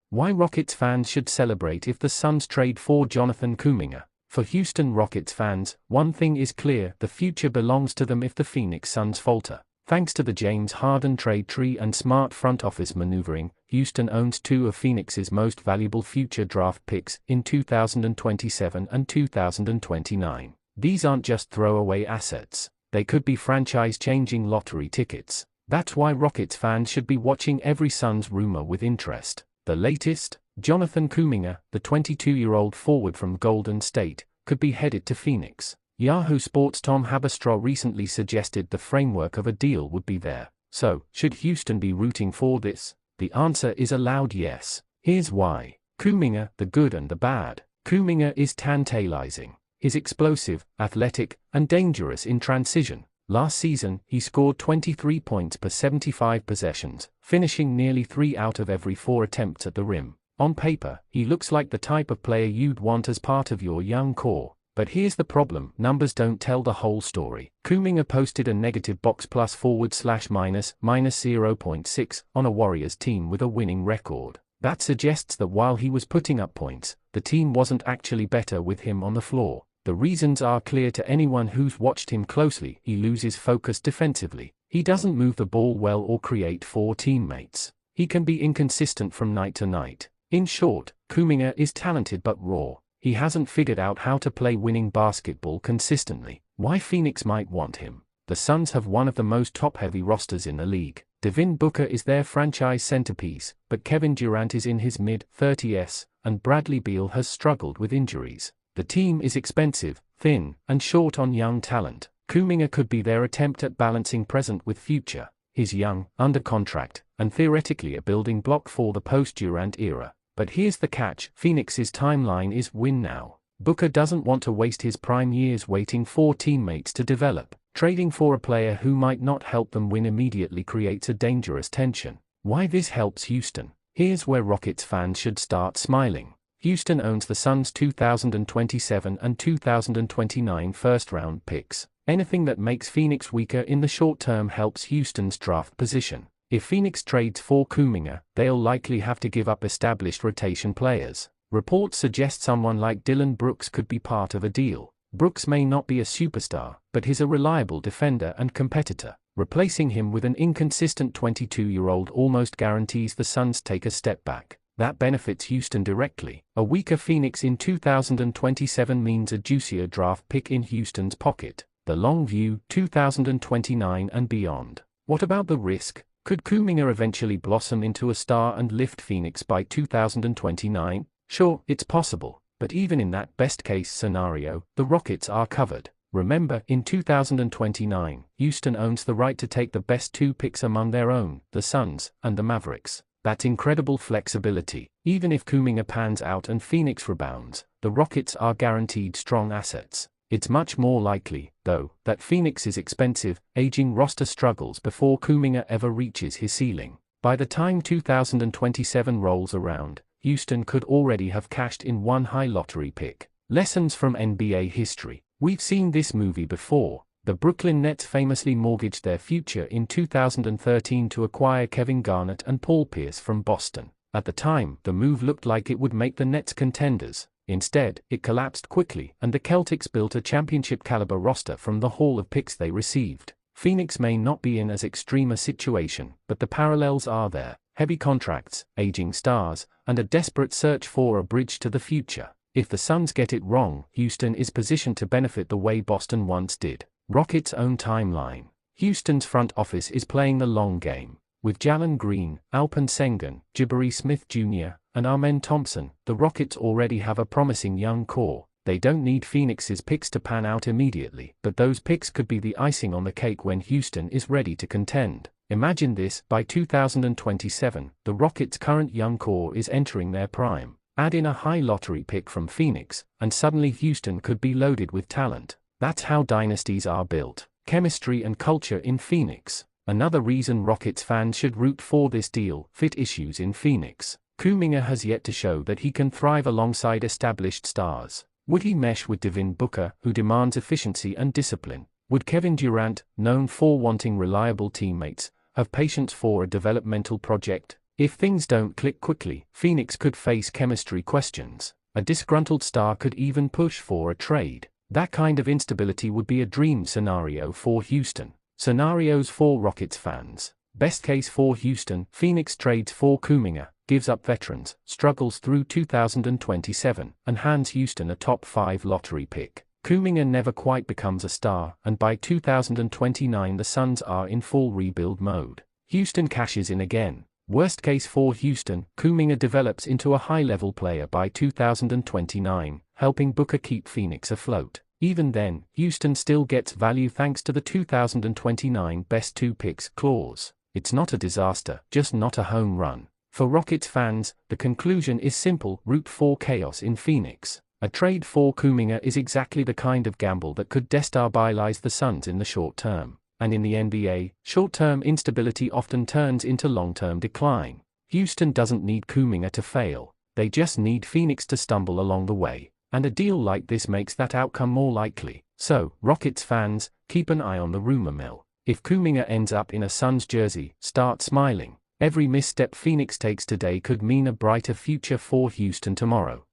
Why Rockets fans should celebrate if the Suns trade for Jonathan Kuminga. For Houston Rockets fans, one thing is clear: the future belongs to them if the Phoenix Suns falter. Thanks to the James Harden trade tree and smart front office maneuvering, Houston owns two of Phoenix's most valuable future draft picks in 2027 and 2029. These aren't just throwaway assets. They could be franchise-changing lottery tickets. That's why Rockets fans should be watching every Suns rumor with interest. The latest: Jonathan Kuminga, the 22-year-old forward from Golden State, could be headed to Phoenix. Yahoo Sports' Tom Haberstroh recently suggested the framework of a deal would be there. So, should Houston be rooting for this? The answer is a loud yes. Here's why. Kuminga, the good and the bad. Kuminga is tantalizing. He's explosive, athletic, and dangerous in transition. Last season, he scored 23 points per 75 possessions, finishing nearly 3 out of every 4 attempts at the rim. On paper, he looks like the type of player you'd want as part of your young core. But here's the problem: numbers don't tell the whole story. Kuminga posted a negative box plus /minus 0.6 on a Warriors team with a winning record. That suggests that while he was putting up points, the team wasn't actually better with him on the floor. The reasons are clear to anyone who's watched him closely. He loses focus defensively. He doesn't move the ball well or create for teammates. He can be inconsistent from night to night. In short, Kuminga is talented but raw. He hasn't figured out how to play winning basketball consistently. Why Phoenix might want him? The Suns have one of the most top-heavy rosters in the league. Devin Booker is their franchise centerpiece, but Kevin Durant is in his mid-30s, and Bradley Beal has struggled with injuries. The team is expensive, thin, and short on young talent. Kuminga could be their attempt at balancing present with future. He's young, under contract, and theoretically a building block for the post-Durant era. But here's the catch: Phoenix's timeline is win now. Booker doesn't want to waste his prime years waiting for teammates to develop. Trading for a player who might not help them win immediately creates a dangerous tension. Why this helps Houston? Here's where Rockets fans should start smiling. Houston owns the Suns' 2027 and 2029 first-round picks. Anything that makes Phoenix weaker in the short term helps Houston's draft position. If Phoenix trades for Kuminga, they'll likely have to give up established rotation players. Reports suggest someone like Dillon Brooks could be part of a deal. Brooks may not be a superstar, but he's a reliable defender and competitor. Replacing him with an inconsistent 22-year-old almost guarantees the Suns take a step back. That benefits Houston directly. A weaker Phoenix in 2027 means a juicier draft pick in Houston's pocket. The long view: 2029 and beyond. What about the risk? Could Kuminga eventually blossom into a star and lift Phoenix by 2029? Sure, it's possible, but even in that best-case scenario, the Rockets are covered. Remember, in 2029, Houston owns the right to take the best 2 picks among their own, the Suns and the Mavericks. That's incredible flexibility. Even if Kuminga pans out and Phoenix rebounds, the Rockets are guaranteed strong assets. It's much more likely, though, that Phoenix's expensive, aging roster struggles before Kuminga ever reaches his ceiling. By the time 2027 rolls around, Houston could already have cashed in one high lottery pick. Lessons from NBA history. We've seen this movie before. The Brooklyn Nets famously mortgaged their future in 2013 to acquire Kevin Garnett and Paul Pierce from Boston. At the time, the move looked like it would make the Nets contenders. Instead, it collapsed quickly, and the Celtics built a championship-caliber roster from the haul of picks they received. Phoenix may not be in as extreme a situation, but the parallels are there: heavy contracts, aging stars, and a desperate search for a bridge to the future. If the Suns get it wrong, Houston is positioned to benefit the way Boston once did. Rockets' own timeline. Houston's front office is playing the long game. With Jalen Green, Alperen Sengun, Jabari Smith Jr., and Amen Thompson, the Rockets already have a promising young core. They don't need Phoenix's picks to pan out immediately, but those picks could be the icing on the cake when Houston is ready to contend. Imagine this: by 2027, the Rockets' current young core is entering their prime. Add in a high lottery pick from Phoenix, and suddenly Houston could be loaded with talent. That's how dynasties are built. Chemistry and culture in Phoenix. Another reason Rockets fans should root for this deal: fit issues in Phoenix. Kuminga has yet to show that he can thrive alongside established stars. Would he mesh with Devin Booker, who demands efficiency and discipline? Would Kevin Durant, known for wanting reliable teammates, have patience for a developmental project? If things don't click quickly, Phoenix could face chemistry questions. A disgruntled star could even push for a trade. That kind of instability would be a dream scenario for Houston. Scenarios for Rockets fans. Best case for Houston, Phoenix trades for Kuminga, gives up veterans, struggles through 2027, and hands Houston a top 5 lottery pick. Kuminga never quite becomes a star, and by 2029 the Suns are in full rebuild mode. Houston cashes in again. Worst case for Houston, Kuminga develops into a high-level player by 2029, helping Booker keep Phoenix afloat. Even then, Houston still gets value thanks to the 2029 best 2 picks clause. It's not a disaster, just not a home run. For Rockets fans, the conclusion is simple: root for chaos in Phoenix. A trade for Kuminga is exactly the kind of gamble that could destabilize the Suns in the short term. And in the NBA, short-term instability often turns into long-term decline. Houston doesn't need Kuminga to fail, they just need Phoenix to stumble along the way. And a deal like this makes that outcome more likely. So, Rockets fans, keep an eye on the rumor mill. If Kuminga ends up in a Suns jersey, start smiling. Every misstep Phoenix takes today could mean a brighter future for Houston tomorrow.